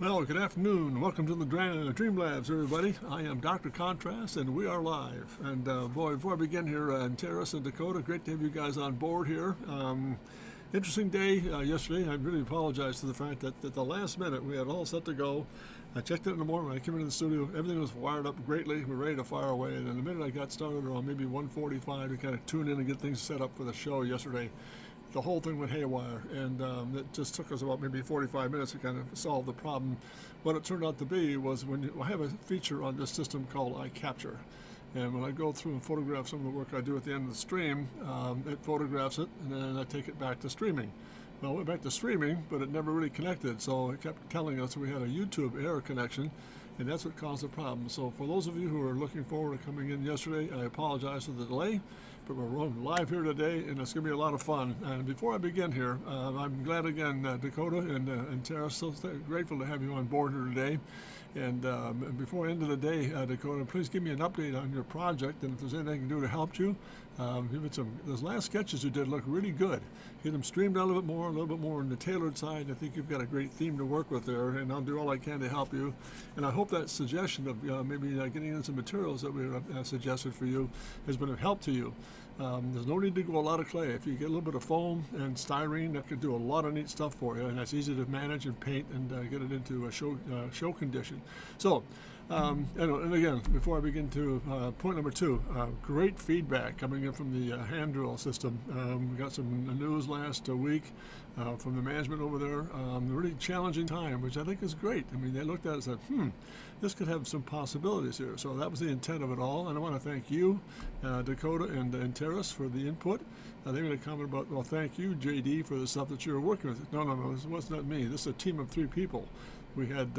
Well, good afternoon. Welcome to the Dream Labs, everybody. I am Dr. Contrast, and we are live. And boy, before I begin here in Terrace and Dakota, great to have you guys on board here. Interesting day yesterday. I really apologize for the fact that at the last minute we had all set to go. I checked it in the morning when I came into the studio. Everything was wired up greatly. We're ready to fire away. And then the minute I got started around maybe 1:45 to kind of tune in and get things set up for the show yesterday, the whole thing went haywire, and it just took us about maybe 45 minutes to kind of solve the problem. What it turned out to be was I have a feature on this system called iCapture, and when I go through and photograph some of the work I do at the end of the stream, it photographs it, and then I take it back to streaming. Well, it went back to streaming, but it never really connected, so it kept telling us we had a YouTube error connection, and that's what caused the problem. So for those of you who are looking forward to coming in yesterday, I apologize for the delay, but we're running live here today, and it's going to be a lot of fun. And before I begin here, I'm glad again, Dakota and Tara, so grateful to have you on board here today. And before the end of the day, Dakota, please give me an update on your project, and if there's anything I can do to help you. Those last sketches you did look really good. Get them streamed out a little bit more on the tailored side. I think you've got a great theme to work with there, and I'll do all I can to help you. And I hope that suggestion of maybe getting in some materials that we suggested for you has been of help to you. There's no need to go a lot of clay. If you get a little bit of foam and styrene, that could do a lot of neat stuff for you, and that's easy to manage and paint and get it into a show condition. So, and again, before I begin to point number two, great feedback coming in from the hand drill system. We got some news last week from the management over there. A really challenging time, which I think is great. I mean, they looked at it and said, this could have some possibilities here. So that was the intent of it all. And I want to thank you, Dakota and Terrace, for the input. They made a comment about, well, thank you, JD, for the stuff that you're working with. No, this was not me. This is a team of 3 people. We had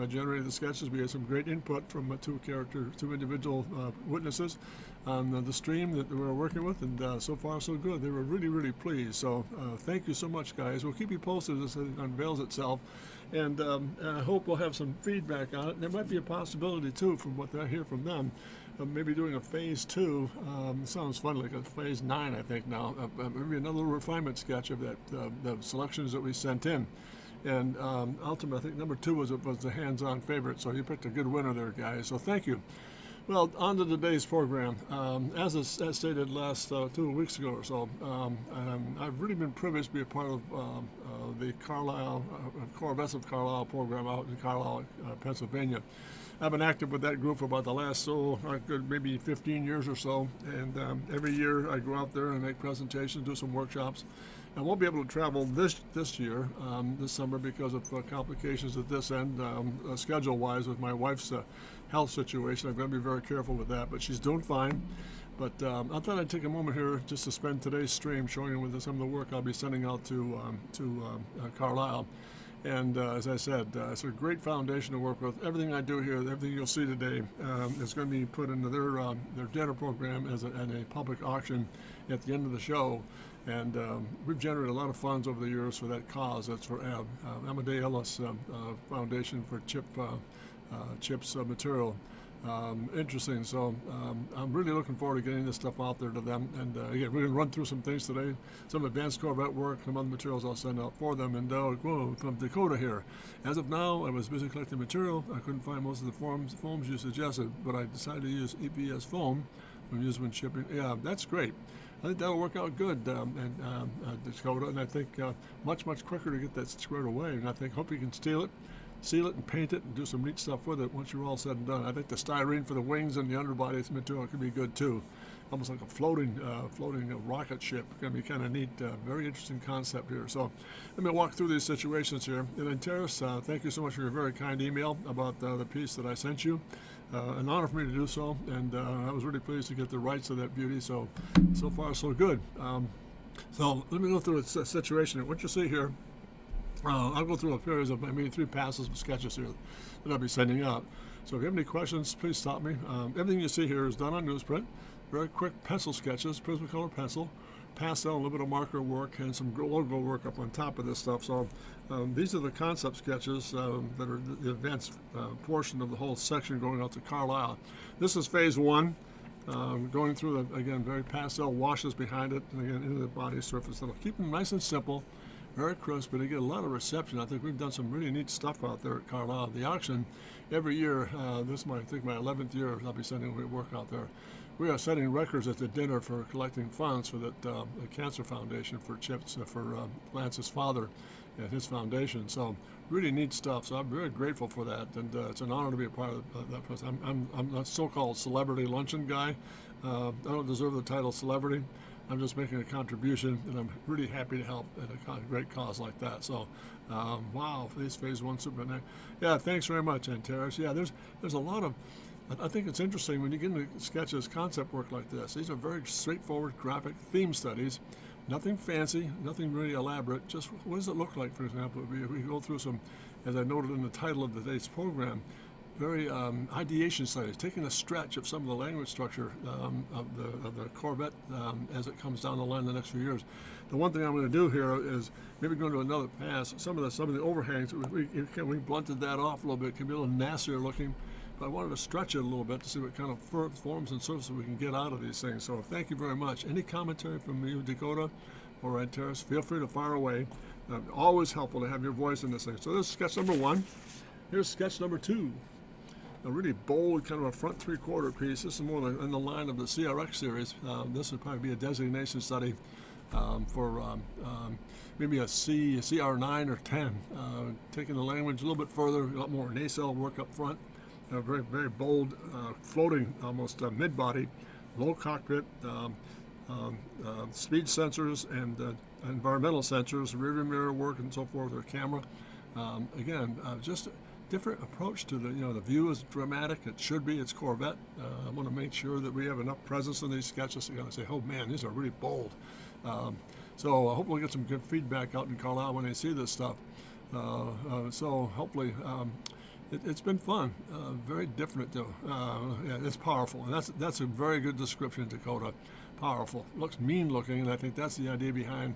generated the sketches. We had some great input from two individual witnesses on the stream that we were working with, and so far so good. They were really, really pleased. So thank you so much, guys. We'll keep you posted as it unveils itself, and I hope we'll have some feedback on it. And there might be a possibility too, from what I hear from them, of maybe doing a phase 2. Sounds fun, like a phase 9, I think now. Maybe another refinement sketch of that the selections that we sent in. And ultimately, I think number 2 was the hands-on favorite, so you picked a good winner there, guys. So thank you. Well, on to today's program. As stated last 2 weeks ago or so, I've really been privileged to be a part of the Corvette of Carlisle program out in Carlisle, Pennsylvania. I've been active with that group for about the last, maybe 15 years or so, and every year I go out there and make presentations, do some workshops. I won't be able to travel this year, this summer, because of complications at this end, schedule-wise, with my wife's health situation. I've got to be very careful with that, but she's doing fine. But I thought I'd take a moment here just to spend today's stream showing you some of the work I'll be sending out to Carlisle. And as I said, it's a great foundation to work with. Everything I do here, everything you'll see today, is going to be put into their data program as a public auction at the end of the show. And we've generated a lot of funds over the years for that cause. That's for Amadei Ellis Foundation for CHIPS material. Interesting. So I'm really looking forward to getting this stuff out there to them. And again, we're going to run through some things today, some advanced Corvette work, some other materials I'll send out for them. And from Dakota here. As of now, I was busy collecting material. I couldn't find most of the foams you suggested, but I decided to use EPS foam from used when shipping. Yeah, that's great. I think that'll work out good, Dakota, and I think much quicker to get that squared away. And I hope you can seal it, and paint it, and do some neat stuff with it once you're all said and done. I think the styrene for the wings and the underbody material could be good too, almost like a floating rocket ship. Going to be kind of neat, very interesting concept here. So let me walk through these situations here. And then Terrace, thank you so much for your very kind email about the piece that I sent you. An honor for me to do so, and I was really pleased to get the rights of that beauty. So far so good. So let me go through a situation. What you see here, I'll go through a series of maybe 3 passes of sketches here that I'll be sending out. So if you have any questions, please stop me. Everything you see here is done on newsprint. Very quick pencil sketches, Prismacolor pencil, pastel, a little bit of marker work, and some logo work up on top of this stuff. So these are the concept sketches that are the advanced portion of the whole section going out to Carlisle. This is phase 1. Going through again, very pastel washes behind it, and again into the body surface. That'll keep them nice and simple, very crisp, but they get a lot of reception. I think we've done some really neat stuff out there at Carlisle. The auction every year, this is I think my 11th year I'll be sending work out there. We are setting records at the dinner for collecting funds for the Cancer Foundation for Chips, for Lance's father and his foundation. So really neat stuff. So I'm very grateful for that, and it's an honor to be a part of that process. I'm a so-called celebrity luncheon guy. I don't deserve the title celebrity. I'm just making a contribution, and I'm really happy to help at a great cause like that. So, wow, phase one super. Yeah, thanks very much, Antares. Yeah, there's a lot of. I think it's interesting when you get into sketches, concept work like this. These are very straightforward graphic theme studies. Nothing fancy, nothing really elaborate. Just what does it look like, for example, if we go through some, as I noted in the title of today's program, very ideation studies, taking a stretch of some of the language structure of the Corvette as it comes down the line in the next few years. The one thing I'm going to do here is maybe go into another pass. Some of the overhangs, we blunted that off a little bit. It can be a little nastier looking, but I wanted to stretch it a little bit to see what kind of forms and surfaces we can get out of these things. So thank you very much. Any commentary from you, Dakota or Antares, feel free to fire away. Always helpful to have your voice in this thing. So this is sketch number 1. Here's sketch number 2. A really bold kind of a front three-quarter piece. This is more in the line of the CRX series. This would probably be a designation study for maybe a CR9 or 10. Taking the language a little bit further, a lot more nacelle work up front. Very, very bold, floating, almost mid-body, low cockpit, speed sensors and environmental sensors, rear mirror work and so forth, or camera. Again, just different approach to the view is dramatic. It should be. It's Corvette. I want to make sure that we have enough presence in these sketches to say, oh man, these are really bold. So hopefully we'll get some good feedback out in Carlisle when they see this stuff. So hopefully it's been fun. Very different though. Yeah, it's powerful, and that's a very good description, Dakota. Powerful. Looks mean looking, and I think that's the idea behind.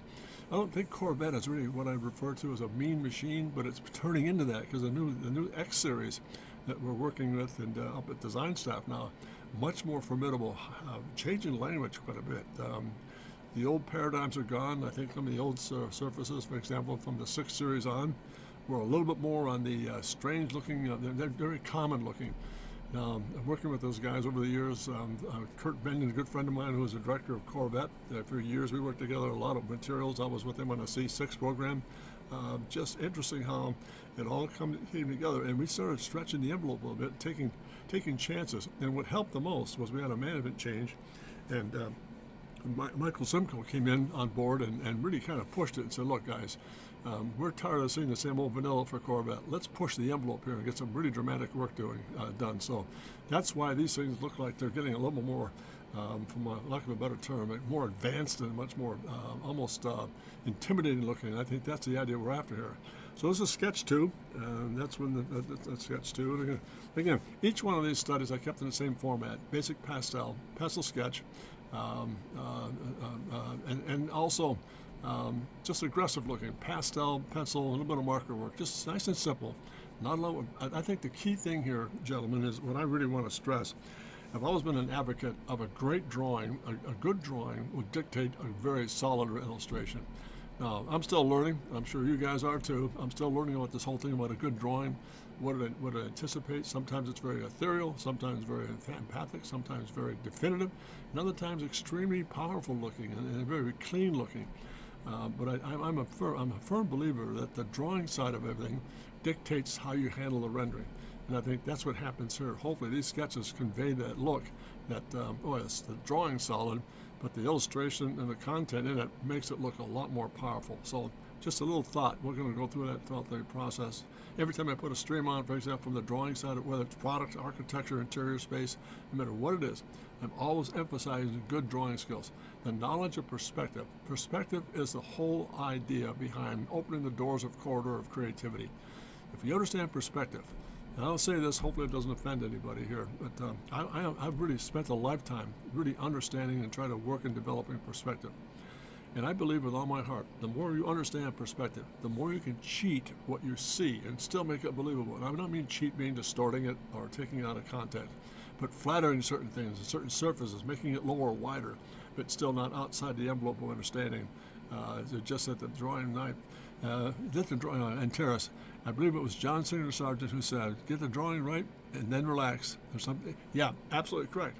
I don't think Corvette is really what I refer to as a mean machine, but it's turning into that because the new X series that we're working with and up at Design Staff now, much more formidable, changing language quite a bit. The old paradigms are gone. I think some of the old surfaces, for example, from the 6 series on, were a little bit more on the strange looking, they're very common looking. I'm working with those guys over the years. Kurt Benden, a good friend of mine who was the director of Corvette. For years we worked together a lot of materials. I was with him on a C6 program. Just interesting how it all came together. And we started stretching the envelope a little bit, taking chances. And what helped the most was we had a management change. And Michael Simcoe came in on board and really kind of pushed it and said, look guys, we're tired of seeing the same old vanilla for Corvette. Let's push the envelope here and get some really dramatic work done. So that's why these things look like they're getting a little more, from a lack of a better term, more advanced and much more almost intimidating looking. I think that's the idea we're after here. So this is sketch 2. That's when that's sketch 2. And again, each one of these studies I kept in the same format: basic pastel sketch, and also just aggressive looking, pastel, pencil, a little bit of marker work, just nice and simple. Not a lot. I think the key thing here, gentlemen, is what I really want to stress. I've always been an advocate of a great drawing. A good drawing would dictate a very solid illustration. Now, I'm still learning. I'm sure you guys are too. I'm still learning about this whole thing about a good drawing, what it anticipates. Sometimes it's very ethereal, sometimes very empathic, sometimes very definitive, and other times extremely powerful looking and very clean looking. But I'm a firm believer that the drawing side of everything dictates how you handle the rendering. And I think that's what happens here. Hopefully these sketches convey that look that, yes, the drawing's solid, but the illustration and the content in it makes it look a lot more powerful. So just a little thought. We're going to go through that throughout the process. Every time I put a stream on, for example, from the drawing side, whether it's product, architecture, interior space, no matter what it is, I'm always emphasizing good drawing skills. The knowledge of perspective. Perspective is the whole idea behind opening the doors of corridor of creativity. If you understand perspective, and I'll say this, hopefully it doesn't offend anybody here, but I've really spent a lifetime really understanding and trying to work in developing perspective. And I believe with all my heart, the more you understand perspective, the more you can cheat what you see and still make it believable. And I don't mean cheat meaning distorting it or taking it out of context, but flattering certain things and certain surfaces, making it lower or wider, but still not outside the envelope of understanding. It's just that the drawing knife, Get the drawing and Terrace. I believe it was John Singer Sargent who said, "Get the drawing right and then relax." Or something. Yeah, absolutely correct.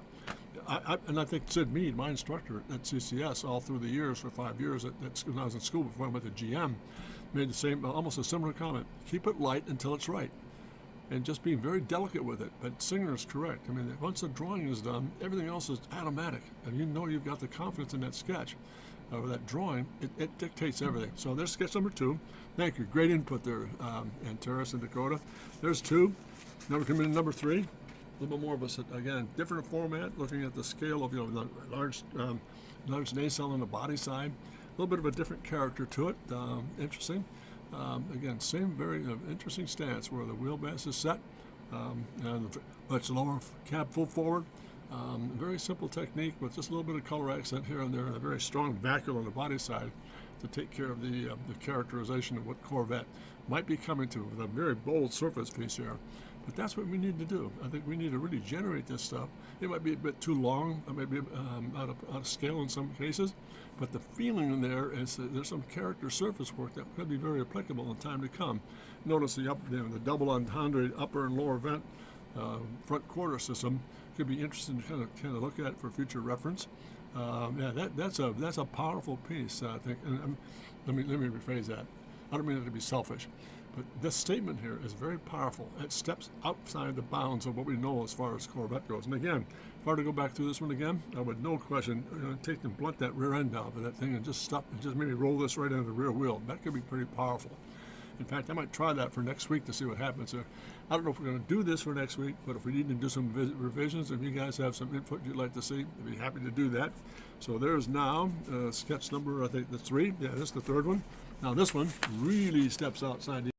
And I think Sid Mead, my instructor at CCS, all through the years for 5 years when I was in school before I went to GM, made the same, almost a similar comment. Keep it light until it's right, and just being very delicate with it. But Singer is correct. I mean, once the drawing is done, everything else is automatic, and you know you've got the confidence in that sketch. Or that drawing, it dictates everything. So there's sketch number 2. Thank you. Great input there, Antares and Dakota. There's 2. Now we're coming to number 3. A little bit more of a, again, different format, looking at the scale of, the large nacelle on the body side. A little bit of a different character to it. Interesting. Again, same very interesting stance where the wheelbase is set, and much lower cab full forward. Very simple technique with just a little bit of color accent here and there, and a very strong vacuole on the body side to take care of the characterization of what Corvette might be coming to with a very bold surface piece here. But that's what we need to do. I think we need to really generate this stuff. It might be a bit too long, it might be out of scale in some cases, but the feeling in there is that there's some character surface work that could be very applicable in time to come. Notice the double entendre upper and lower vent front quarter system. Could be interesting to kind of look at for future reference. That's a powerful piece, I think. And let me rephrase that. I don't mean it to be selfish, but this statement here is very powerful. It steps outside the bounds of what we know as far as Corvette goes. And again, if I were to go back through this one again, I would no question take and blunt that rear end out of that thing and just stop and just maybe roll this right into the rear wheel. That could be pretty powerful. In fact, I might try that for next week to see what happens there. I don't know if we're going to do this for next week, but if we need to do some revisions, if you guys have some input you'd like to see, I'd be happy to do that. So there's now sketch number, I think, the 3. Yeah, this is the 3rd one. Now this one really steps outside the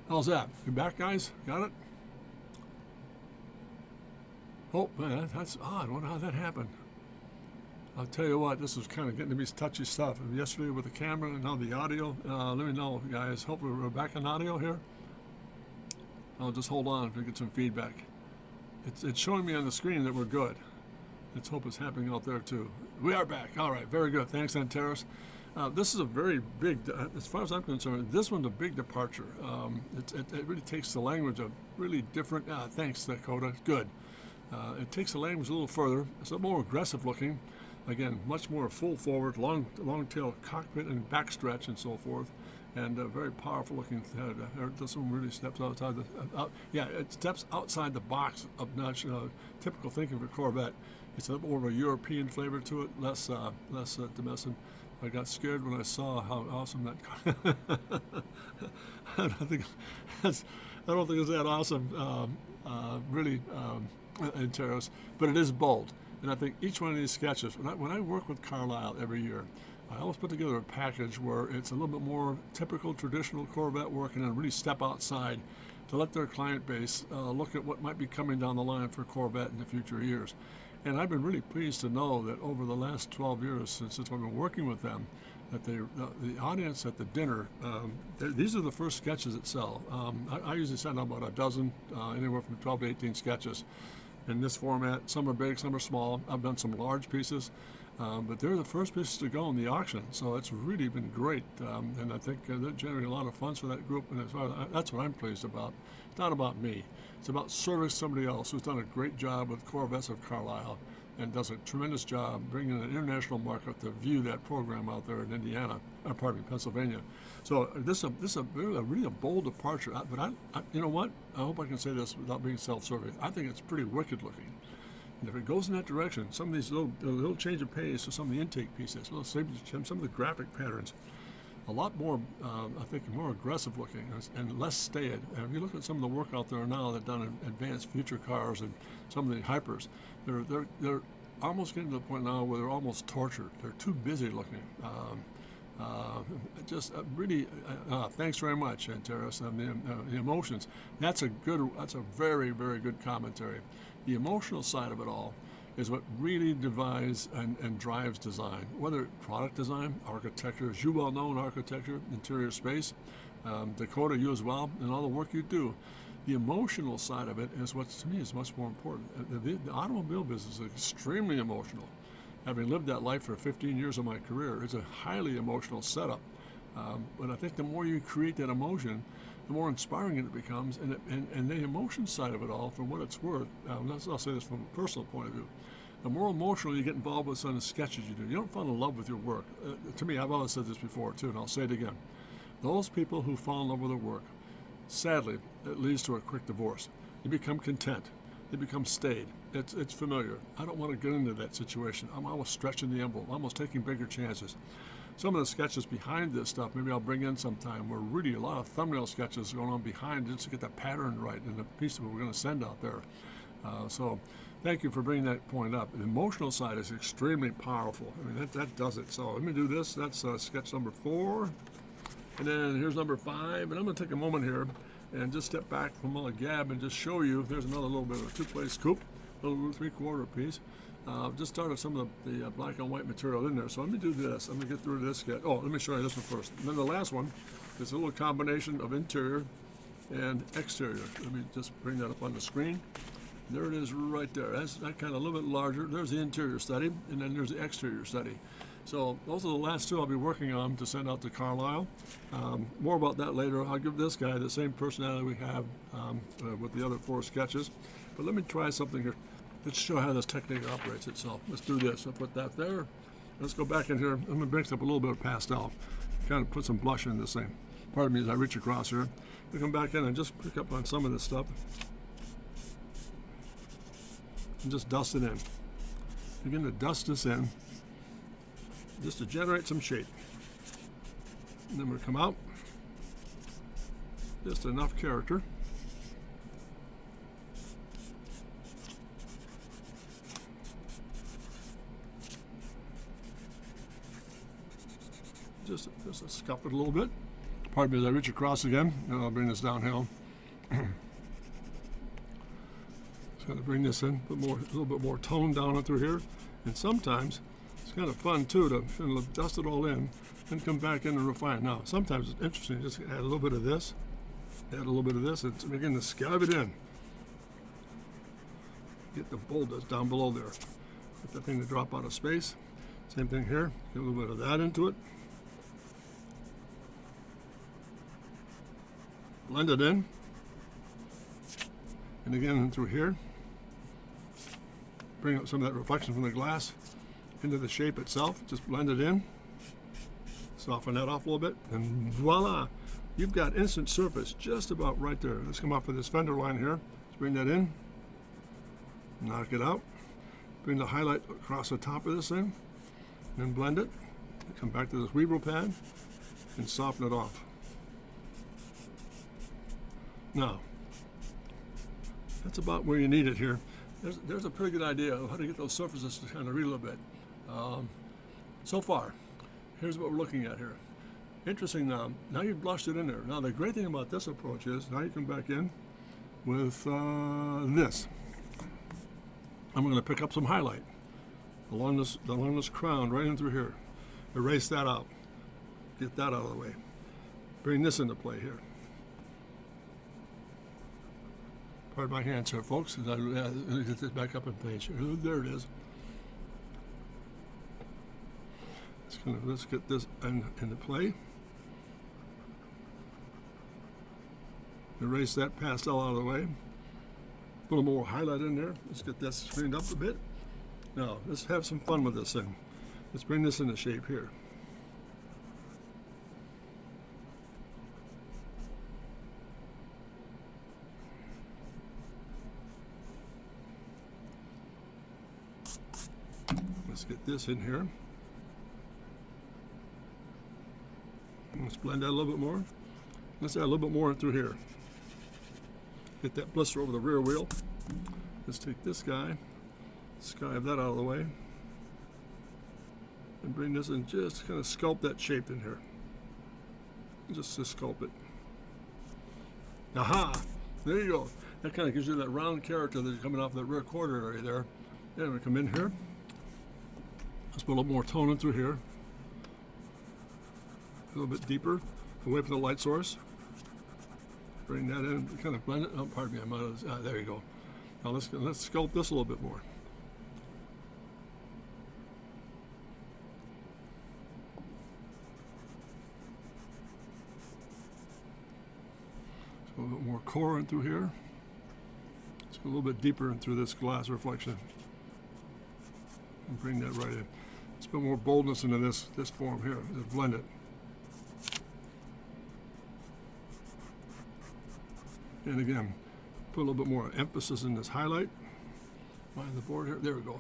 How's that? You back, guys? Got it? Oh, man, that's odd. I wonder how that happened. I'll tell you what, this is kind of getting to be touchy stuff. Yesterday with the camera and now the audio. Let me know, guys. Hopefully we're back on audio here. I'll just hold on if we get some feedback. It's showing me on the screen that we're good. Let's hope it's happening out there too. We are back. All right, very good. Thanks, Antares. This is a very big, as far as I'm concerned, this one's a big departure. It really takes the language of really different, thanks, Dakota, good. It takes the language a little further. It's a more aggressive looking. Again, much more full forward, long tail cockpit and backstretch and so forth. And a very powerful looking head. This one really steps outside it steps outside the box of typical thinking for Corvette. It's a little more of a European flavor to it, less domestic. I got scared when I saw how awesome that car. I don't think it's that awesome, really, Antares, but it is bold. And I think each one of these sketches, when I work with Carlisle every year, I always put together a package where it's a little bit more typical, traditional Corvette work, and then really step outside to let their client base look at what might be coming down the line for Corvette in the future years. And I've been really pleased to know that over the last 12 years, since I've been working with them, that the audience at the dinner, these are the first sketches that sell. I usually send out about a dozen, anywhere from 12 to 18 sketches in this format. Some are big, some are small. I've done some large pieces. But they're the first pieces to go in the auction, so it's really been great. And I think they're generating a lot of funds for that group, and that's what I'm pleased about. It's not about me. It's about serving somebody else who's done a great job with Corvettes of Carlisle and does a tremendous job bringing an international market to view that program out there in Indiana, Pennsylvania. So this is really a bold departure. But you know what? I hope I can say this without being self-serving. I think it's pretty wicked looking. And if it goes in that direction, some of these little change of pace for some of the intake pieces, some of the graphic patterns, a lot more, I think, more aggressive looking and less staid. And if you look at some of the work out there now that's done in advanced future cars and some of the hypers, they're almost getting to the point now where they're almost tortured. They're too busy looking. Really, thanks very much, Terrace, and the emotions. That's a very, very good commentary. The emotional side of it all is what really divides and drives design, whether product design, architecture, as you well know in architecture, interior space, Dakota, you as well, and all the work you do. The emotional side of it is what, to me, is much more important. The automobile business is extremely emotional. Having lived that life for 15 years of my career, it's a highly emotional setup. But I think the more you create that emotion, the more inspiring it becomes, and the emotion side of it all, for what it's worth, I'll say this from a personal point of view, the more emotional you get involved with some of the sketches you do, you don't fall in love with your work. To me, I've always said this before too, and I'll say it again. Those people who fall in love with their work, sadly, it leads to a quick divorce. They become content. They become staid. It's familiar. I don't want to get into that situation. I'm almost stretching the envelope, almost taking bigger chances. Some of the sketches behind this stuff, maybe I'll bring in sometime, were really a lot of thumbnail sketches going on behind just to get the pattern right in the piece that we're going to send out there. So thank you for bringing that point up. The emotional side is extremely powerful. I mean, that does it. So let me do this. That's sketch number 4. And then here's number 5. And I'm going to take a moment here and just step back from all the gab and just show you. There's another little bit of a 2-place coupe, little 3/4 piece. Just started some of the black and white material in there. So let me do this. I'm going to get through this sketch. Oh, let me show you this one first. And then the last one is a little combination of interior and exterior. Let me just bring that up on the screen. There it is right there. That's that kind of a little bit larger. There's the interior study, and then there's the exterior study. So those are the last two I'll be working on to send out to Carlisle. More about that later. I'll give this guy the same personality we have with the other 4 sketches. But let me try something here. Let's show how this technique operates itself. Let's do this. I'll put that there. Let's go back in here. I'm going to mix up a little bit of pastel. Kind of put some blush in this thing. Pardon me as I reach across here. We come back in and just pick up on some of this stuff. And just dust it in. Begin to dust this in just to generate some shape. And then we'll come out. Just enough character. Just scuff it a little bit. Pardon me as I reach across again, and I'll bring this downhill. Just got to bring this in, put a little bit more tone down through here. And sometimes it's kind of fun too to kind of dust it all in and come back in and refine. Now, sometimes it's interesting, just add a little bit of this, add a little bit of this, and begin to scab it in. Get the boldness down below there. Get the thing to drop out of space. Same thing here, get a little bit of that into it. Blend it in, and again through here, bring up some of that reflection from the glass into the shape itself. Just blend it in, soften that off a little bit, and voila, you've got instant surface just about right there. Let's come off of this fender line here. Let's bring that in, knock it out, bring the highlight across the top of this thing, then blend it, come back to this Weeble pad, and soften it off. Now, that's about where you need it here. There's a pretty good idea of how to get those surfaces to kind of read a little bit. So far, here's what we're looking at here. Interesting now you've blushed it in there. Now the great thing about this approach is, now you come back in with this. I'm going to pick up some highlight along this crown right in through here. Erase that out. Get that out of the way. Bring this into play here. Pardon my hands here, folks. Let me get this back up on page. There it is. Let's get this into play. Erase that pastel out of the way. Put a little more highlight in there. Let's get this screened up a bit. Now, let's have some fun with this thing. Let's bring this into shape here. Let's get this in here. Let's blend that a little bit more. Let's add a little bit more through here. Get that blister over the rear wheel. Let's take this guy, skive that out of the way, and bring this in, just kind of sculpt that shape in here. Just to sculpt it. Aha! There you go. That kind of gives you that round character that's coming off that rear quarter area there. Then we come in here. Let's put a little more tone in through here. A little bit deeper, away from the light source. Bring that in, kind of blend it. Oh, pardon me, I might have, there you go. Now let's sculpt this a little bit more. So a little bit more core in through here. Let's go a little bit deeper in through this glass reflection. And bring that right in. Let's put more boldness into this form here. Just blend it. And again, put a little bit more emphasis in this highlight behind the board here. There we go.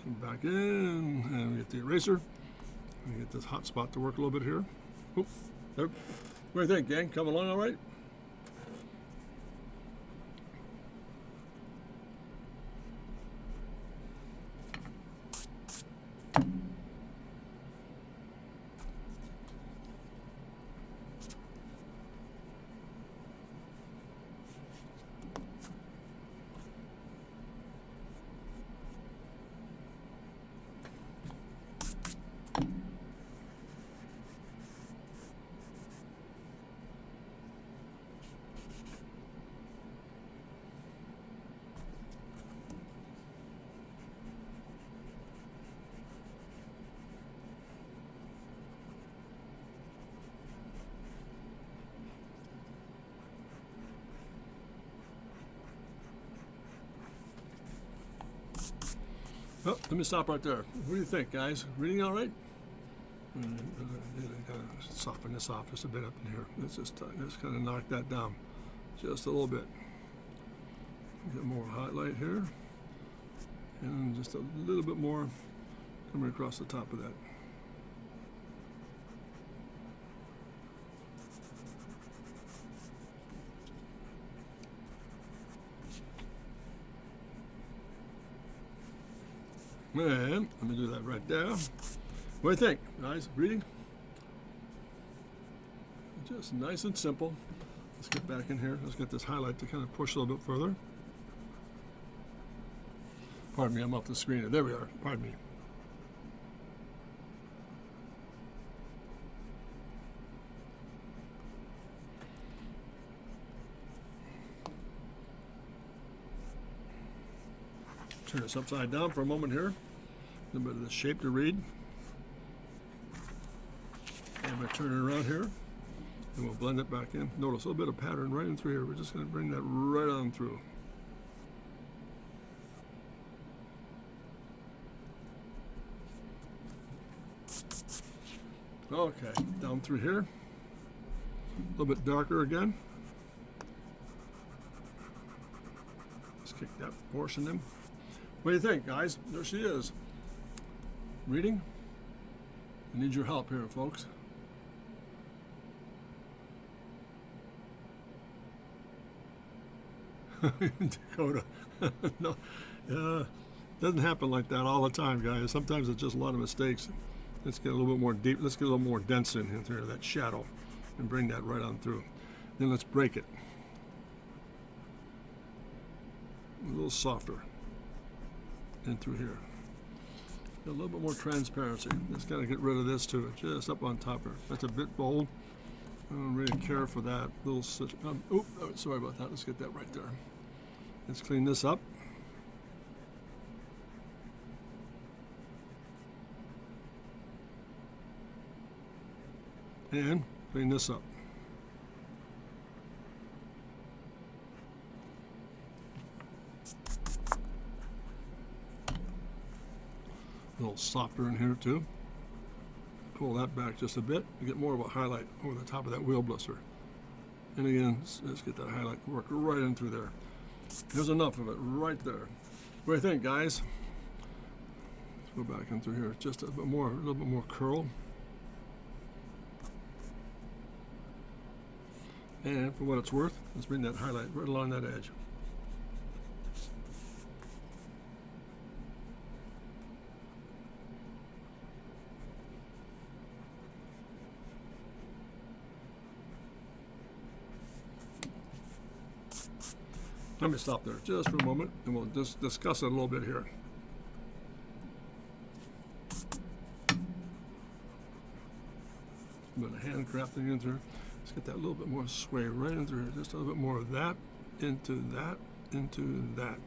Come back in and we get the eraser. We get this hot spot to work a little bit here. Oop, there. What do you think, gang? Coming along all right? Oh, let me stop right there. What do you think, guys? Reading all right? Soften this off just a bit up in here. Let's just kind of knock that down just a little bit. Get more highlight here. And just a little bit more coming across the top of that. And let me do that right there. What do you think, guys? Reading? Just nice and simple. Let's get back in here. Let's get this highlight to kind of push a little bit further. Pardon me, I'm off the screen. There we are. Pardon me. Turn this upside down for a moment here. A little bit of the shape to read. And I'm going to turn it around here. And we'll blend it back in. Notice a little bit of pattern right in through here. We're just going to bring that right on through. Okay, down through here. A little bit darker again. Let's kick that portion in. What do you think, guys? There she is. Reading. I need your help here, folks. Dakota. No, doesn't happen like that all the time, guys. Sometimes it's just a lot of mistakes. Let's get a little bit more deep. Let's get a little more dense in here, that shadow, and bring that right on through. Then let's break it. A little softer in through here. A little bit more transparency. Just got to get rid of this too, just up on top here. That's a bit bold. I don't really care for that little. Oh, sorry about that. Let's get that right there. Let's clean this up. And clean this up. A little softer in here too. Pull that back just a bit to get more of a highlight over the top of that wheel blister. And again, let's get that highlight work right in through there. There's enough of it right there. What do you think, guys? Let's go back in through here. Just a little bit more curl. And for what it's worth, let's bring that highlight right along that edge. Let me stop there just for a moment, and we'll just discuss it a little bit here. A bit of handcrafting in there. Let's get that little bit more sway right into here. Just a little bit more of that, into that, into that.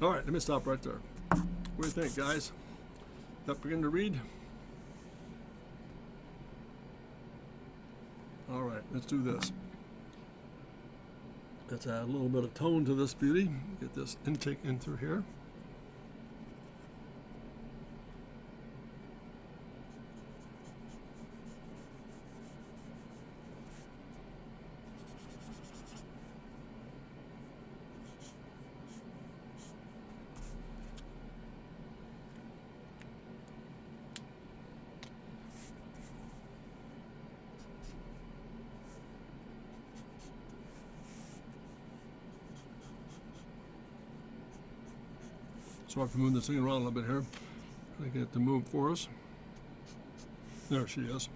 All right, let me stop right there. What do you think, guys? That begin to read? All right, let's do this. Let's add a little bit of tone to this beauty. Get this intake in through here. So I have to move this thing around a little bit here. I get it to move for us. There she is.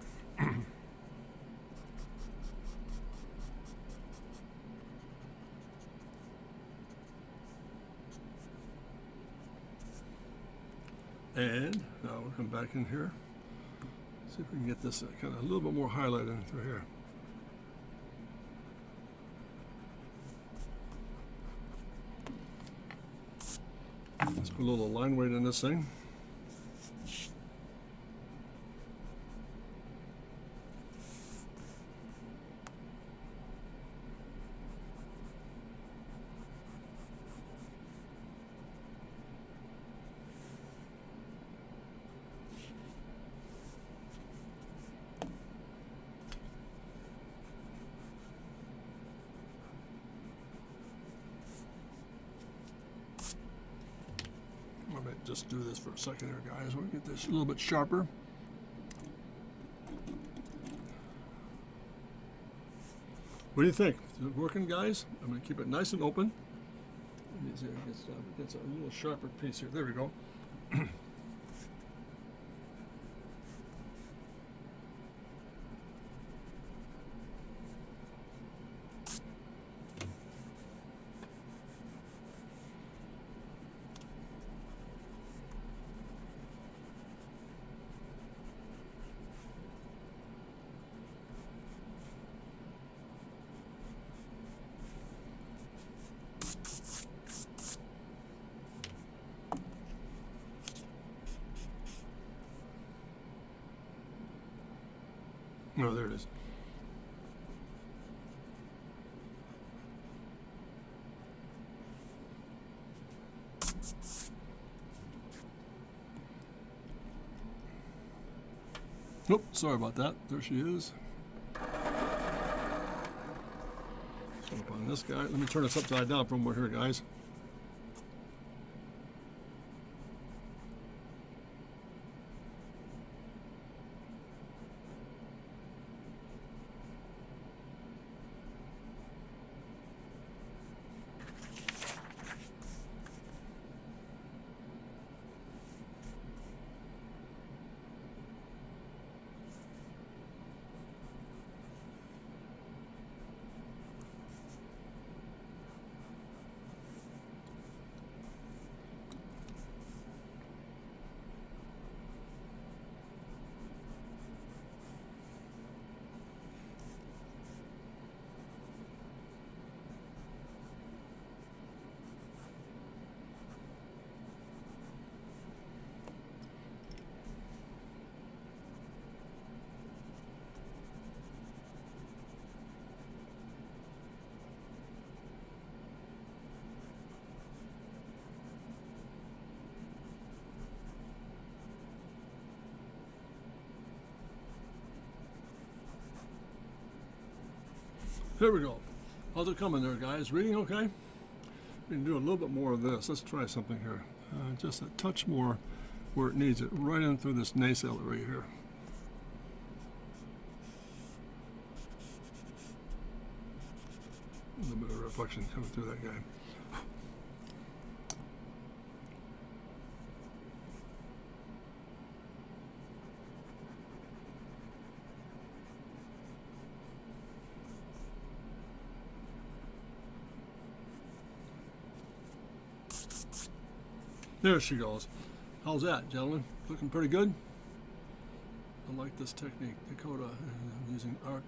And now we'll come back in here. See if we can get this kind of a little bit more highlight in through here. Let's put a little line weight in this thing. Just do this for a second here, guys. We'll get this a little bit sharper. What do you think? Is it working, guys? I'm going to keep it nice and open. It gets a little sharper piece here. There we go. No, there it is. Nope, sorry about that. There she is. So up on this guy. Let me turn this upside down from over here, guys. Here we go. How's it coming there, guys? Reading okay? We can do a little bit more of this. Let's try something here. Just a touch more where it needs it, right in through this nasal area here. A little bit of reflection coming through that guy. There she goes. How's that, gentlemen? Looking pretty good? I like this technique, Dakota, using arc.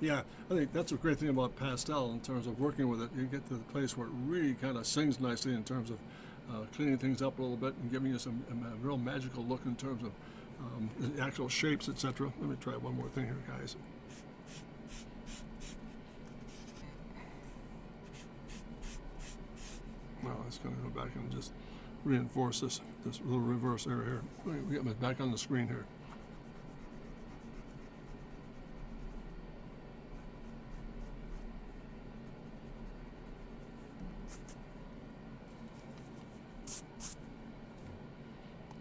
Yeah, I think that's a great thing about pastel in terms of working with it. You get to the place where it really kind of sings nicely in terms of cleaning things up a little bit and giving you some real magical look in terms of the actual shapes, etc. Let me try one more thing here, guys. Well, it's going to go back and just reinforce this little reverse area here. We got me back on the screen here.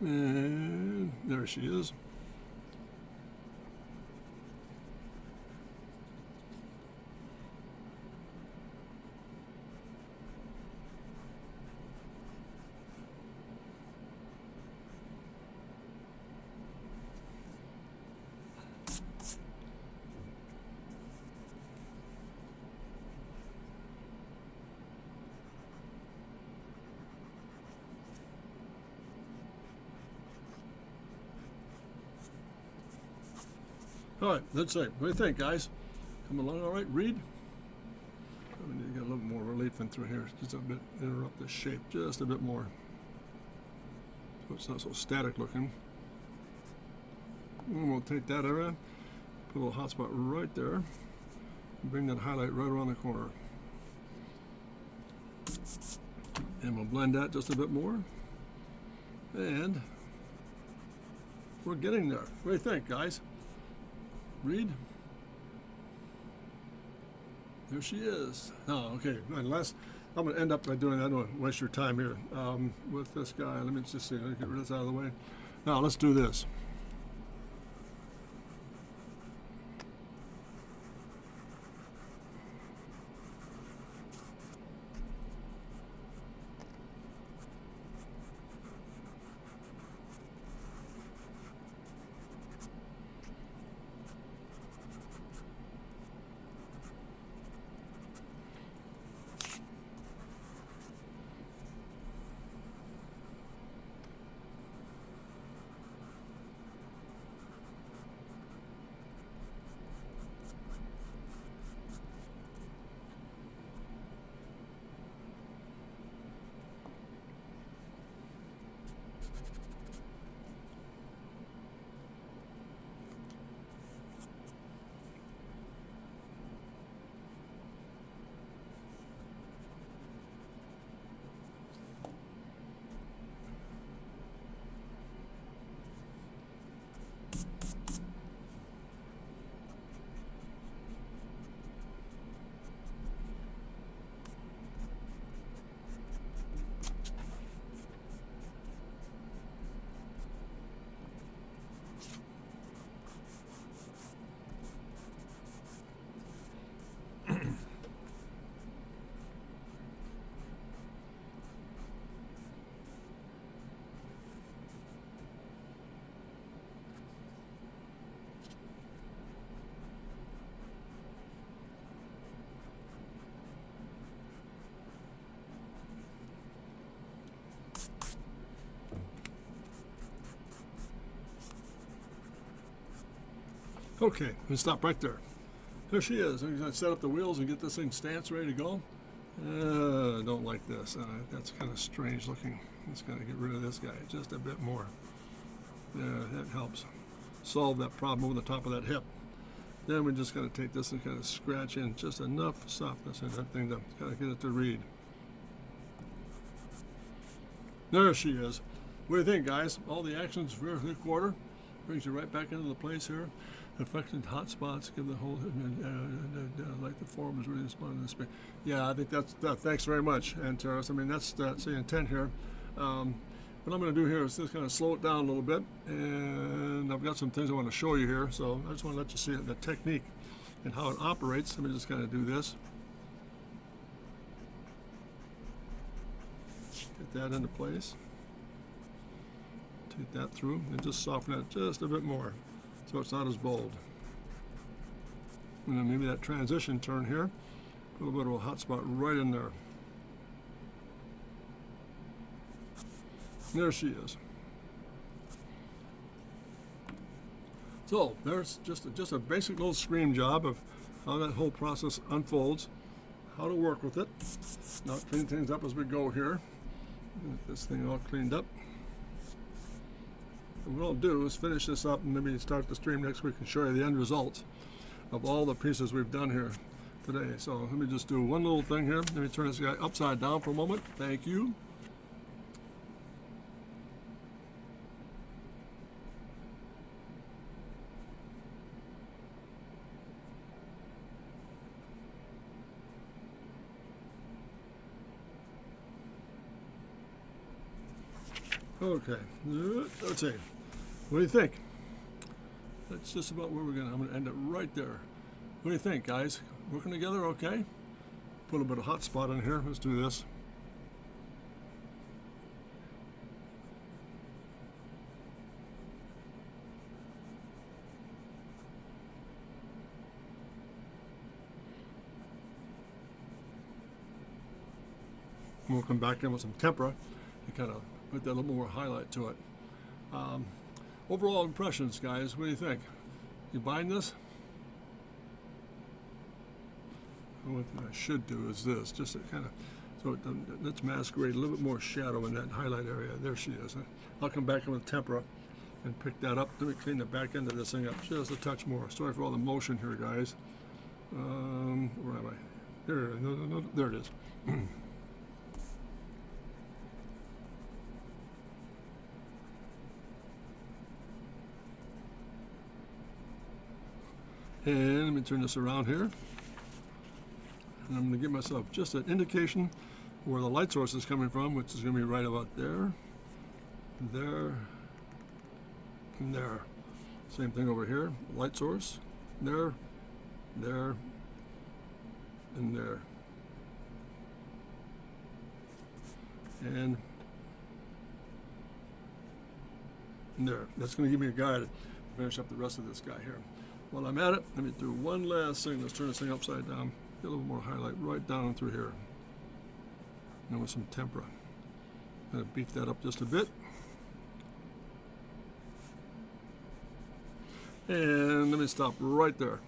And there she is. All right, that's it. What do you think, guys? Coming along all right? Read? We need to get a little more relief in through here. Just a bit, interrupt the shape just a bit more. So it's not so static looking. And we'll take that area, put a little hot spot right there, and bring that highlight right around the corner. And we'll blend that just a bit more. And we're getting there. What do you think, guys? Read. There she is. Oh, okay. Unless I'm going to end up by doing that. I don't want to waste your time here with this guy. Let me just see. Let me get rid of this out of the way. Now let's do this. Okay, let's stop right there. There she is. I'm going to set up the wheels and get this thing stanced, ready to go. I don't like this. That's kind of strange looking. Let's kind of get rid of this guy just a bit more. Yeah, that helps solve that problem over the top of that hip. Then we're just going to take this and kind of scratch in just enough softness in that thing to kind of get it to read. There she is. What do you think, guys? All the actions for the quarter brings you right back into the place here. affected hot spots, give the whole, like the form is really responding to the space. Yeah, I think that's that. Thanks very much, Antares. I mean, that's the intent here. What I'm going to do here is just kind of slow it down a little bit, and I've got some things I want to show you here, so I just want to let you see the technique and how it operates. Let me just kind of do this. Get that into place. Take that through and just soften it just a bit more so it's not as bold. And then maybe that transition turn here, put a little bit of a hot spot right in there. There she is. So there's just a basic little screen job of how that whole process unfolds, how to work with it. Now clean things up as we go here. Get this thing all cleaned up. And what I'll do is finish this up and maybe start the stream next week and show you the end results of all the pieces we've done here today. So let me just do one little thing here. Let me turn this guy upside down for a moment. Thank you. Okay, let's see. What do you think? That's just about where I'm going to end it right there. What do you think, guys? Working together okay? Put a bit of hot spot in here. Let's do this. We'll come back in with some tempera to kind of put that a little more highlight to it. Overall impressions, guys, what do you think? You buying this? What I should do is this, just to kind of, so let's masquerade a little bit more shadow in that highlight area. There she is. I'll come back in with tempera and pick that up. Let me clean the back end of this thing up just a touch more. Sorry for all the motion here, guys. Where am I? No, there it is. And let me turn this around here. And I'm going to give myself just an indication where the light source is coming from, which is going to be right about there, there, and there. Same thing over here. Light source, there, there, and there. And there. That's going to give me a guide to finish up the rest of this guy here. While I'm at it, let me do one last thing. Let's turn this thing upside down. Get a little more highlight right down through here. And with some tempera. I'm going to beef that up just a bit. And let me stop right there.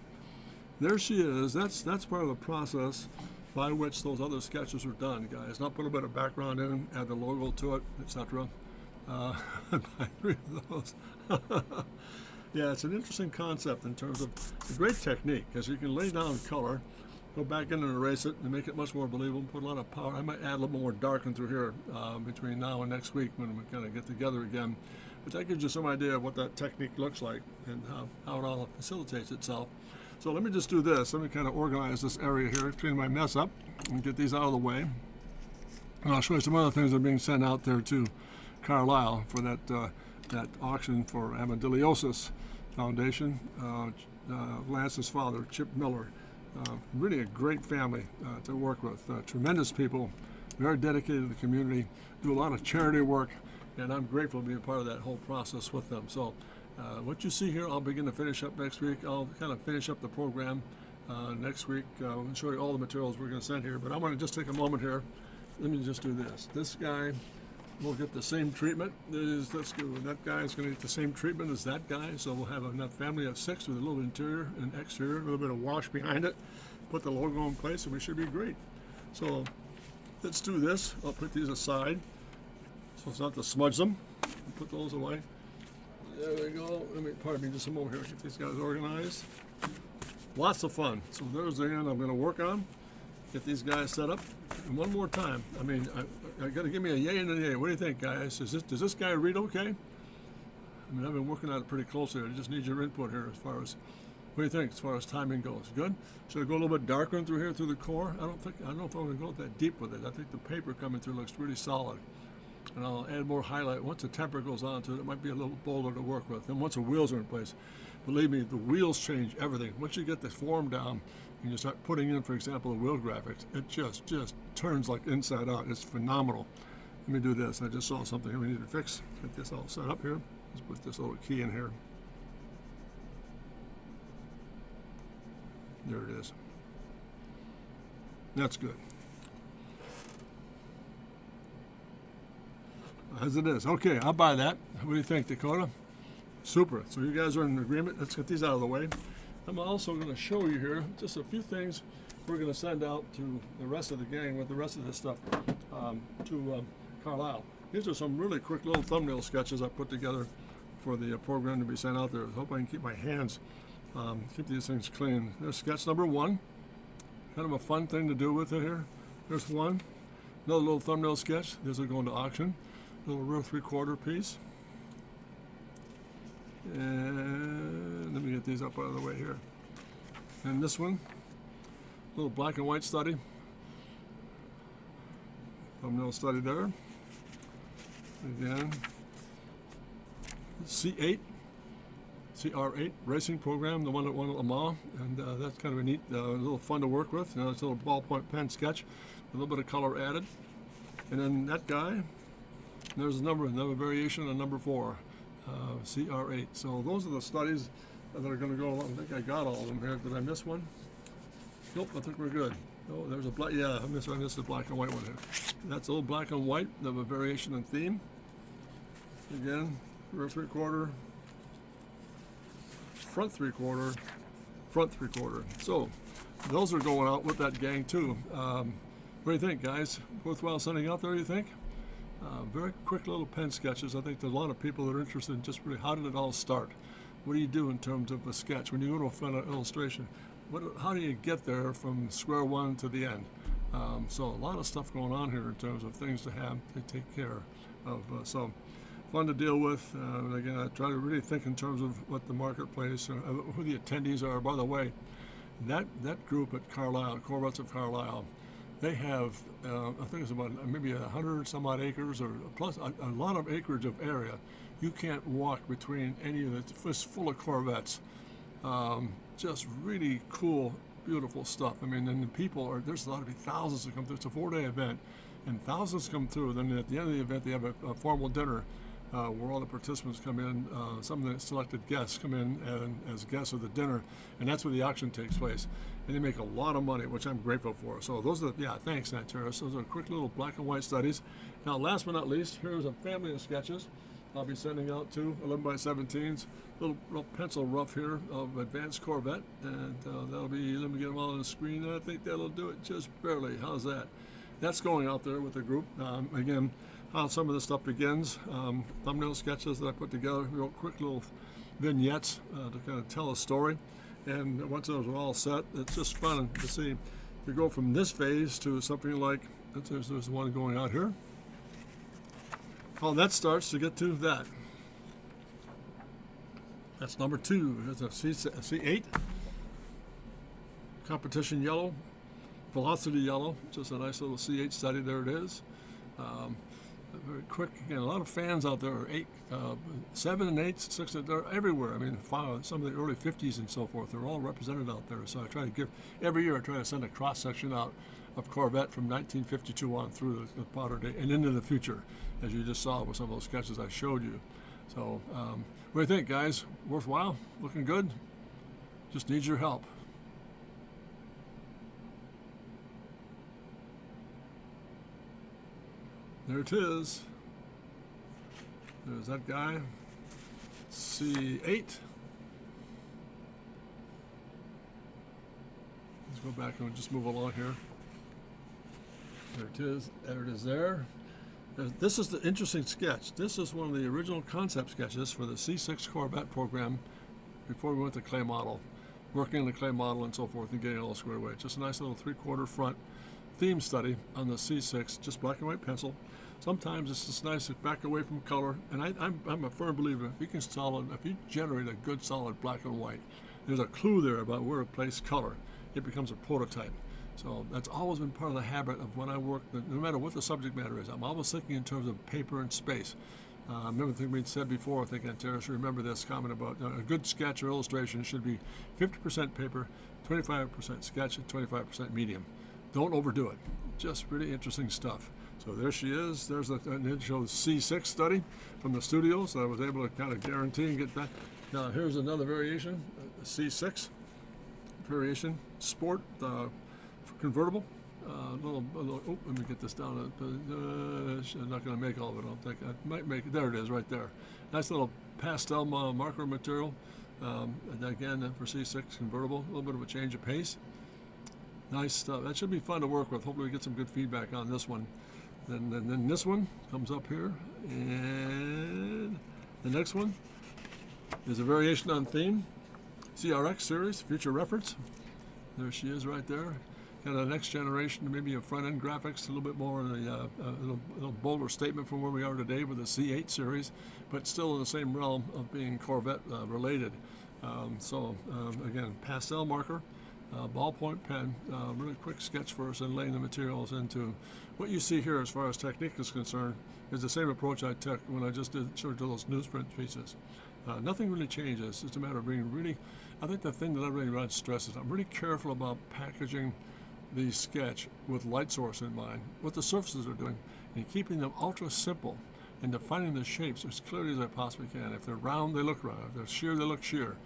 There she is. That's part of the process by which those other sketches are done, guys. Now put a bit of background in, add the logo to it, etc. Buy 3 of those. Yeah, it's an interesting concept in terms of a great technique, because you can lay down color, go back in and erase it, and make it much more believable, put a lot of power. I might add a little more darken through here between now and next week when we kind of get together again. But that gives you some idea of what that technique looks like and how it all facilitates itself. So let me just do this. Let me kind of organize this area here, clean my mess up, and get these out of the way. And I'll show you some other things that are being sent out there to Carlisle for that auction for Amidiliosis Foundation. Lance's father, Chip Miller, really a great family to work with. Tremendous people, very dedicated to the community, do a lot of charity work, and I'm grateful to be a part of that whole process with them. So what you see here, I'll begin to finish up next week. I'll kind of finish up the program next week and show you all the materials we're going to send here. But I want to just take a moment here. Let me just do this. This guy will get the same treatment. Let's go. That guy is going to get the same treatment as that guy. So we'll have a family of 6 with a little interior and exterior, a little bit of wash behind it. Put the logo in place, and we should be great. So let's do this. I'll put these aside so it's not to smudge them. Put those away. There we go. Pardon me just a moment here. Get these guys organized. Lots of fun. So there's the end I'm going to work on. Get these guys set up. And one more time. I mean, I got to give me a yay and a yay. What do you think, guys? Does this guy read okay? I mean, I've been working on it pretty closely. I just need your input here as far as, what do you think as far as timing goes? Good? Should I go a little bit darker through here through the core? I don't know if I'm going to go that deep with it. I think the paper coming through looks really solid. And I'll add more highlight. Once the temper goes onto it, it might be a little bolder to work with. And once the wheels are in place, believe me, the wheels change everything. Once you get the form down and you start putting in, for example, the wheel graphics, it just turns like inside out. It's phenomenal. Let me do this. I just saw something we need to fix. Get this all set up here. Let's put this little key in here. There it is. That's good. As it is. Okay, I'll buy that. What do you think, Dakota? Super. So you guys are in agreement. Let's get these out of the way. I'm also going to show you here just a few things we're going to send out to the rest of the gang with the rest of this stuff to Carlisle. These are some really quick little thumbnail sketches I put together for the program to be sent out there. I hope I can keep my hands, keep these things clean. There's sketch number 1. Kind of a fun thing to do with it here. There's one. Another little thumbnail sketch. These are going to auction. Little rear 3/4 piece. And let me get these up out of the way here. And this one, little black and white study. Thumbnail study there. Again, C8, CR8 racing program, the one that won at Le Mans, and that's kind of a neat, a little fun to work with. You know, it's a little ballpoint pen sketch, a little bit of color added. And then that guy, there's another variation on number 4, CR8. So those are the studies that are going to go along. I think I got all of them here. Did I miss one? Nope, I think we're good. Oh, there's a black, yeah, I missed the black and white one here. That's a little black and white of a variation in theme. Again, rear 3/4, front 3/4, front 3/4. So those are going out with that gang too. What do you think, guys? Worthwhile sending out there, you think? Very quick little pen sketches. I think there's a lot of people that are interested in just really how did it all start? What do you do in terms of a sketch? When you go to a front illustration, how do you get there from square one to the end? So a lot of stuff going on here in terms of things to have to take care of. So fun to deal with. Again, I try to really think in terms of what the marketplace, who the attendees are. By the way, that group at Carlisle, Corvettes of Carlisle, they have, I think it's about maybe 100 some odd acres, or plus a lot of acreage of area. You can't walk between any of it. It's full of Corvettes. Just really cool, beautiful stuff. I mean, and the people are, there's a lot of thousands that come through. It's a 4-day event, and thousands come through. Then at the end of the event, they have a formal dinner where all the participants come in. Some of the selected guests come in as guests of the dinner, and that's where the auction takes place. And they make a lot of money, which I'm grateful for. So those are, thanks, Nat Terrace. Those are quick little black and white studies. Now, last but not least, here's a family of sketches I'll be sending out to 11 by 17s. Little pencil rough here of Advanced Corvette, and that'll be, let me get them all on the screen. I think that'll do it just barely. How's that? That's going out there with the group. Again, how some of the stuff begins. Thumbnail sketches that I put together, real quick little vignettes to kind of tell a story. And once those are all set, it's just fun to see to go from this phase to something like, there's one going out here. How that starts to get to that. That's number 2. There's a C8. Competition yellow. Velocity yellow. Just a nice little C8 study. There it is. Very quick. Again, a lot of fans out there. 7 and 8, 6. They're everywhere. I mean, some of the early 50s and so forth. They're all represented out there. So I try to give, every year I try to send a cross section out of Corvette from 1952 on through the modern day and into the future, as you just saw with some of those sketches I showed you. So, what do you think, guys? Worthwhile? Looking good? Just needs your help. There it is. There's that guy. C8. Let's go back and just move along here. There it is. There it is there. This is the interesting sketch. This is one of the original concept sketches for the C6 Corvette program before we went to clay model, working on the clay model and so forth and getting it all squared away. Just a nice little 3/4 front theme study on the C6, just black and white pencil. Sometimes it's just nice to back away from color, and I'm a firm believer if you generate a good solid black and white, there's a clue there about where to place color. It becomes a prototype. So that's always been part of the habit of when I work, no matter what the subject matter is. I'm always thinking in terms of paper and space. Remember the thing we said before, I think, Antara, remember this comment about a good sketch or illustration should be 50% paper, 25% sketch, and 25% medium. Don't overdo it. Just really interesting stuff. So there she is. There's an initial C6 study from the studio, so I was able to kind of guarantee and get that. Now here's another variation, C6 variation, sport convertible. Oh, let me get this down. I'm not going to make all of it. I don't think I might make it. There it is, right there. Nice little pastel marker material. And again, for C6 convertible, a little bit of a change of pace. Nice stuff. That should be fun to work with. Hopefully we get some good feedback on this one. Then this one comes up here, and the next one is a variation on theme, CRX series, future reference. There she is right there. Kind of the next generation, maybe a front-end graphics, a little bit more of a little bolder statement from where we are today with the C8 series, but still in the same realm of being Corvette related. Again, pastel marker, ballpoint pen, really quick sketch first, and laying the materials into what you see here as far as technique is concerned is the same approach I took when I just showed those newsprint pieces. Nothing really changes. It's a matter of being really, I think the thing that I really want to stress is I'm really careful about packaging the sketch with light source in mind, what the surfaces are doing, and keeping them ultra simple and defining the shapes as clearly as I possibly can. If they're round, they look round. If they're sheer, they look sheer.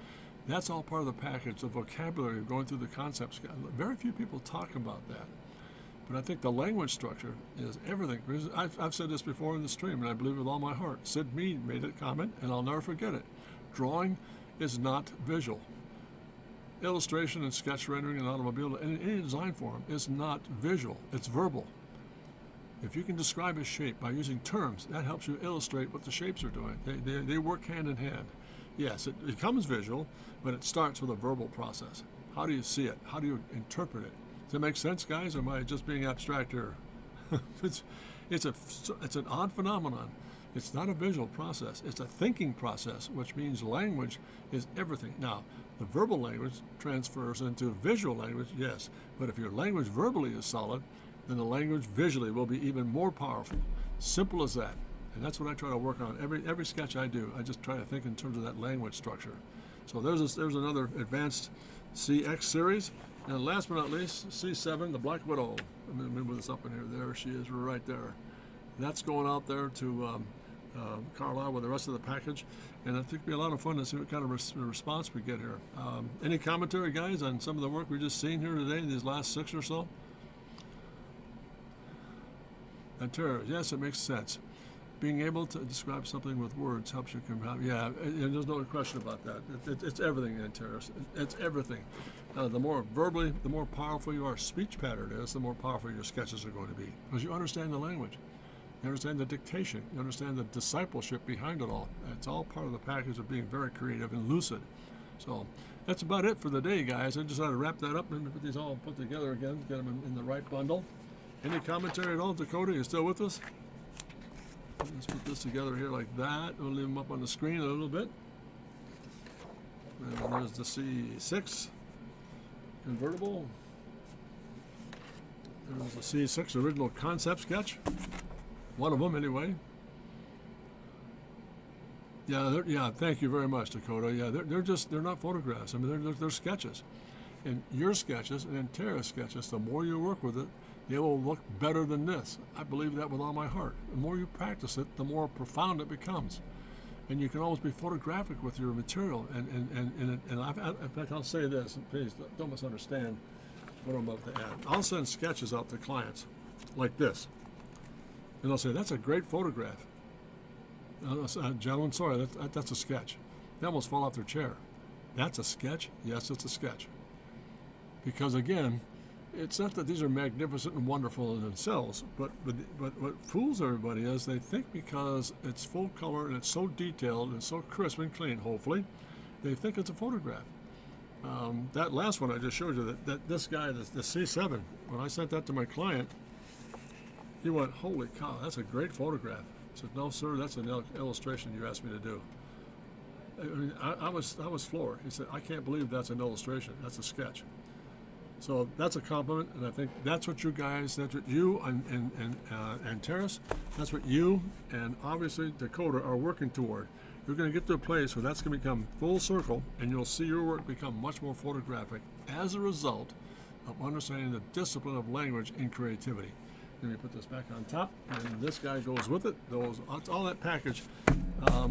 That's all part of the package, the vocabulary of going through the concepts. Very few people talk about that. But I think the language structure is everything. I've said this before in the stream, and I believe with all my heart. Sid Mead made a comment, and I'll never forget it. Drawing is not visual. Illustration and sketch rendering and automobile, any design form is not visual, it's verbal. If you can describe a shape by using terms, that helps you illustrate what the shapes are doing. They work hand in hand. Yes, it becomes visual, but it starts with a verbal process. How do you see it? How do you interpret it? Does it make sense, guys, or am I just being abstract here? It's an odd phenomenon. It's not a visual process. It's a thinking process, which means language is everything. Now, the verbal language transfers into visual language, yes, but if your language verbally is solid, then the language visually will be even more powerful. Simple as that. And that's what I try to work on. Every sketch I do, I just try to think in terms of that language structure. So there's another advanced CX series. And last but not least, C7, the Black Widow. Let me move this up in here. There she is, right there. That's going out there to Carlisle with the rest of the package, and I think it'll be a lot of fun to see what kind of response we get here. Any commentary, guys, on some of the work we've just seen here today, these last 6 or so? Antara, yes, it makes sense. Being able to describe something with words helps you and there's no question about that. It's everything, Antara. It's everything. The more verbally, the more powerful your speech pattern is, the more powerful your sketches are going to be, because you understand the language. You understand the dictation. You understand the discipleship behind it all. It's all part of the package of being very creative and lucid. So that's about it for the day, guys. I just had to wrap that up and put these all put together again, get them in the right bundle. Any commentary at all, Dakota? You still with us? Let's put this together here like that. We'll leave them up on the screen a little bit. And there's the C6 convertible. There's the C6 original concept sketch. One of them, anyway. Yeah, thank you very much, Dakota. Yeah, they're not photographs. I mean, they're sketches. And your sketches and Tara's sketches, the more you work with it, they will look better than this. I believe that with all my heart. The more you practice it, the more profound it becomes. And you can always be photographic with your material. In fact, I'll say this, and please don't misunderstand what I'm about to add. I'll send sketches out to clients like this. And they'll say, that's a great photograph. Gentlemen, sorry, that's a sketch. They almost fall off their chair. That's a sketch? Yes, it's a sketch. Because again, it's not that these are magnificent and wonderful in themselves, but what fools everybody is they think because it's full color and it's so detailed and so crisp and clean, hopefully, they think it's a photograph. That last one I just showed you, that this guy, the C7, when I sent that to my client, He went, holy cow, that's a great photograph. I said, no, sir, that's an illustration you asked me to do. I mean, I was floored. He said, I can't believe that's an illustration. That's a sketch. So that's a compliment, and I think that's what you guys, that's what you and Terrace, that's what you and obviously Dakota are working toward. You're going to get to a place where that's going to become full circle, and you'll see your work become much more photographic as a result of understanding the discipline of language and creativity. Let me put this back on top, and this guy goes with it. All that package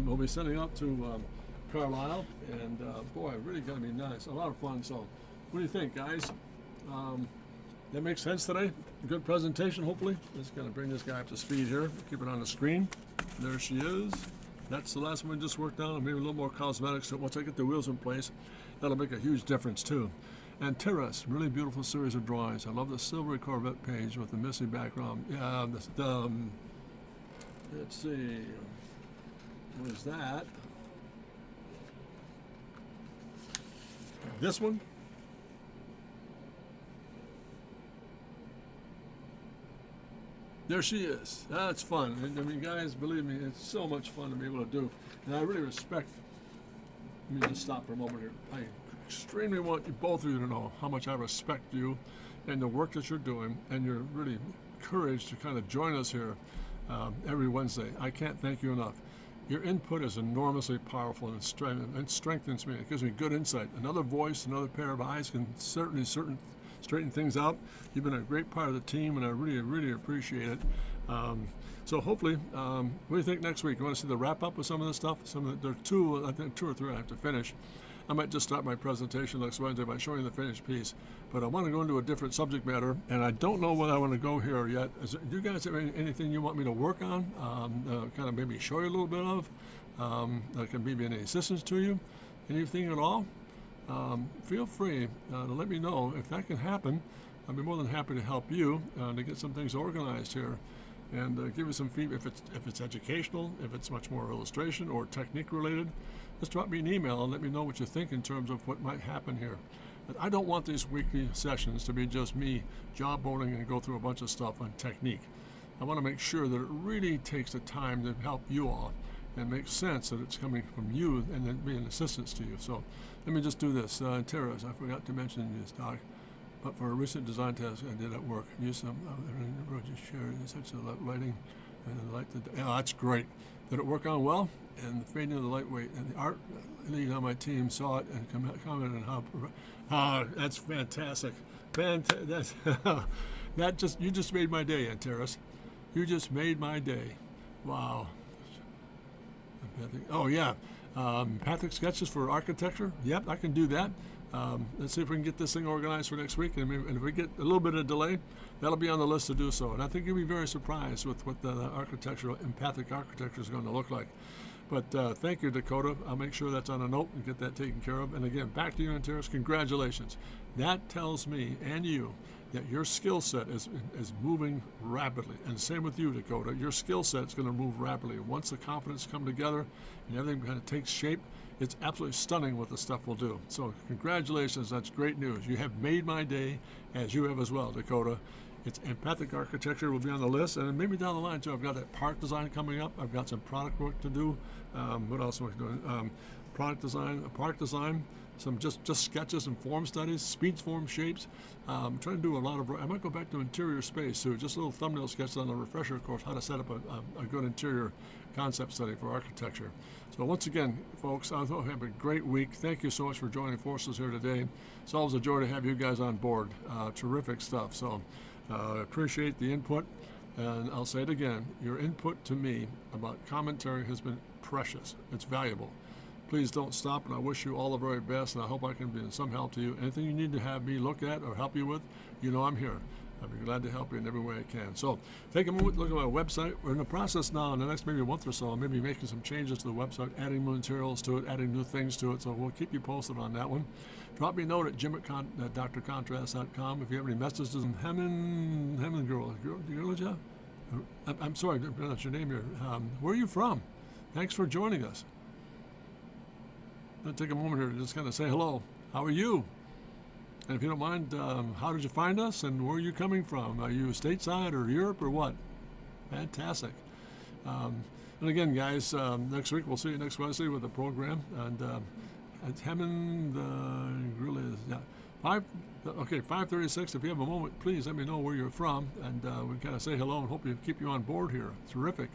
we'll be sending out to Carlisle, and boy, really going to be nice. A lot of fun. So, what do you think, guys? That makes sense today? A good presentation, hopefully. Just going to bring this guy up to speed here. Keep it on the screen. There she is. That's the last one we just worked on, and maybe a little more cosmetics. So once I get the wheels in place, that'll make a huge difference too. And Terrace, really beautiful series of drawings. I love the silvery Corvette page with the missing background. Yeah, let's see. What is that? This one? There she is. That's fun. I mean, guys, believe me, it's so much fun to be able to do. And I really respect, let me just stop for a moment here. I extremely want you, both of you, to know how much I respect you and the work that you're doing, and your really courage to kind of join us here every Wednesday. I can't thank you enough. Your input is enormously powerful and strengthens me. It gives me good insight. Another voice, another pair of eyes can certainly straighten things out. You've been a great part of the team, and I really, really appreciate it. So hopefully, what do you think next week? You want to see the wrap up of some of this stuff? There are I think two or three I have to finish. I might just start my presentation next Wednesday by showing the finished piece, but I want to go into a different subject matter, and I don't know whether I want to go here yet. Do you guys have anything you want me to work on? Kind of maybe show you a little bit of that can be any assistance to you? Anything at all? Feel free to let me know if that can happen. I'd be more than happy to help you to get some things organized here, and give you some feedback. If it's educational, if it's much more illustration or technique related, just drop me an email and let me know what you think in terms of what might happen here. But I don't want these weekly sessions to be just me job boarding and go through a bunch of stuff on technique. I want to make sure that it really takes the time to help you all and make sense that it's coming from you and then be an assistance to you. So let me just do this. Terrace, I forgot to mention this, Doc, but for a recent design test I did at work, use some just shared such a lighting and the light. Yeah, that's great. Did it work on well? And the fading of the lightweight, and the art lead on my team saw it and commented on how. That's fantastic. You just made my day, Terrace. You just made my day. Wow. Oh yeah, empathic sketches for architecture. Yep, I can do that. Let's see if we can get this thing organized for next week, and if we get a little bit of delay, that'll be on the list to do so. And I think you'll be very surprised with what the empathic architecture is going to look like. But thank you, Dakota. I'll make sure that's on a note and get that taken care of. And again, back to you, and Terrace, congratulations. That tells me and you that your skill set is moving rapidly. And same with you, Dakota. Your skill set is going to move rapidly. Once the confidence come together and everything kind of takes shape, it's absolutely stunning what the stuff will do. So congratulations. That's great news. You have made my day, as you have as well, Dakota. It's empathic architecture will be on the list, and maybe down the line too. I've got that park design coming up. I've got some product work to do. What else am I doing? Product design, park design, some just sketches and form studies, speech form shapes. I'm trying to do a lot of. I might go back to interior space too. Just a little thumbnail sketches on the refresher course, how to set up a good interior concept study for architecture. So once again, folks, I hope you have a great week. Thank you so much for joining forces here today. It's always a joy to have you guys on board. Terrific stuff. So. Appreciate the input, and I'll say it again, your input to me about commentary has been precious. It's valuable. Please don't stop, and I wish you all the very best, and I hope I can be of some help to you. Anything you need to have me look at or help you with, you know I'm here. I'd be glad to help you in every way I can. So take a moment, look at my website. We're in the process now in the next maybe a month or so, maybe making some changes to the website, adding new materials to it, adding new things to it. So we'll keep you posted on that one. Drop me a note at jim@drcontrast.com if you have any messages. Hemmen girl, I'm sorry, I didn't pronounce your name here. Where are you from? Thanks for joining us. I'm going to take a moment here to just kind of say hello. How are you? And if you don't mind, how did you find us, and where are you coming from? Are you stateside or Europe or what? Fantastic. And again, guys, next week we'll see you next Wednesday with the program. And at Hammond Grill is 5:36. If you have a moment, please let me know where you're from, and we kind of say hello and hope you keep you on board here. Terrific.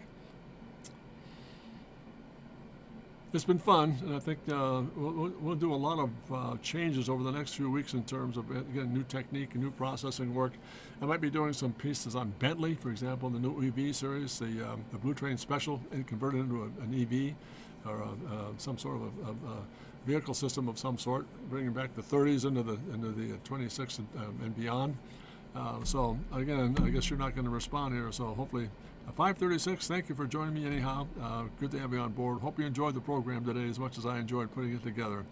It's been fun, and I think we'll do a lot of changes over the next few weeks in terms of, again, new technique and new processing work. I might be doing some pieces on Bentley, for example, the new EV series, the Blue Train Special, and converted into an EV or some sort of a vehicle system of some sort, bringing back the 30s into the 26 and beyond. So again, I guess you're not going to respond here, so hopefully. 5:36. Thank you for joining me anyhow. Good to have you on board. Hope you enjoyed the program today as much as I enjoyed putting it together.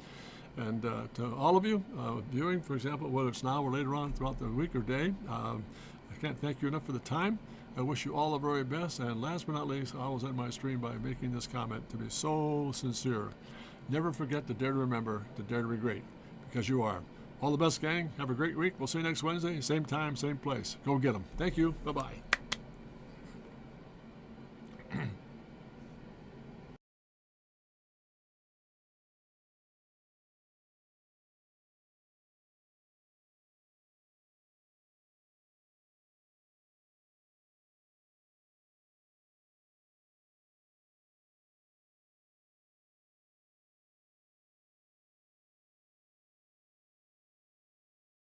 And to all of you viewing, for example, whether it's now or later on throughout the week or day, I can't thank you enough for the time. I wish you all the very best. And last but not least, I always end my stream by making this comment to be so sincere. Never forget to dare to remember, to dare to be great, because you are. All the best, gang. Have a great week. We'll see you next Wednesday, same time, same place. Go get them. Thank you. Bye-bye.